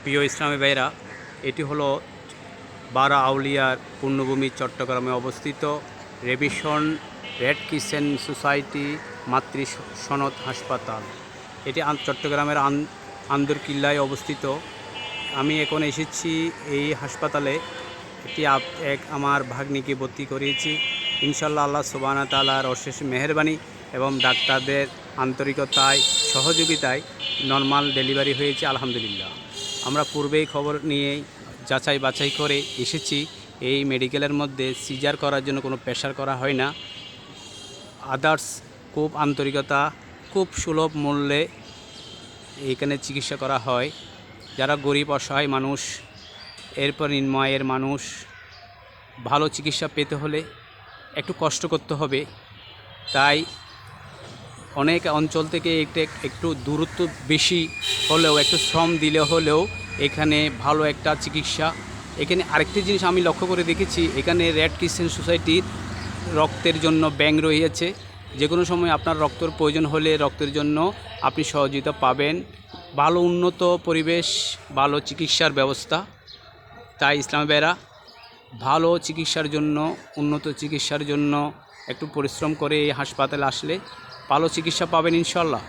প্রিয় ইসলামী ভাইরা, এটি হলো বারা আউলিয়ার পূর্ণভূমি চট্টগ্রামে অবস্থিত রেভিশন রেড ক্রিসেন্ট সোসাইটি মাতৃ সনদ হাসপাতাল। এটি চট্টগ্রামের আন্দরকিল্লায় অবস্থিত। আমি এখন এসেছি এই হাসপাতালে। এটি আমার ভাগ্নিকে ভর্তি করিয়েছি। ইনশাল্লাহ আল্লাহ সুবহানাহু ওয়া তাআলার অশেষ মেহেরবানি এবং ডাক্তারদের আন্তরিকতায় সহযোগিতায় নর্মাল ডেলিভারি হয়েছে আলহামদুলিল্লাহ। আমরা পূর্বেই খবর নিয়ে যাচাই বাছাই করে এসেছি। এই মেডিকেলের মধ্যে সিজার করার জন্য কোনো প্রেশার করা হয় না। আদার্স খুব আন্তরিকতা, খুব সুলভ মূল্যে এইখানে চিকিৎসা করা হয়। যারা গরিব অসহায় মানুষ, এরপর নিম্নআয়ের মানুষ, ভালো চিকিৎসা পেতে হলে একটু কষ্ট করতে হবে। তাই অনেক অঞ্চল থেকে একটু দূরত্ব বেশি হলেও, একটু শ্রম দিলে হলেও এখানে ভালো একটা চিকিৎসা। এখানে আরেকটি জিনিস আমি লক্ষ্য করে দেখেছি, এখানে রেড ক্রিসেন্ট সোসাইটির রক্তের জন্য ব্যাংক রয়েছে। যে কোনো সময় আপনার রক্তের প্রয়োজন হলে রক্তের জন্য আপনি সহযোগিতা পাবেন। ভালো উন্নত পরিবেশ, ভালো চিকিৎসার ব্যবস্থা। তাই ইসলামী ভাইরা, ভালো চিকিৎসার জন্য, উন্নত চিকিৎসার জন্য একটু পরিশ্রম করে এই হাসপাতালে আসলে ভালো চিকিৎসা পাবেন ইনশাল্লাহ।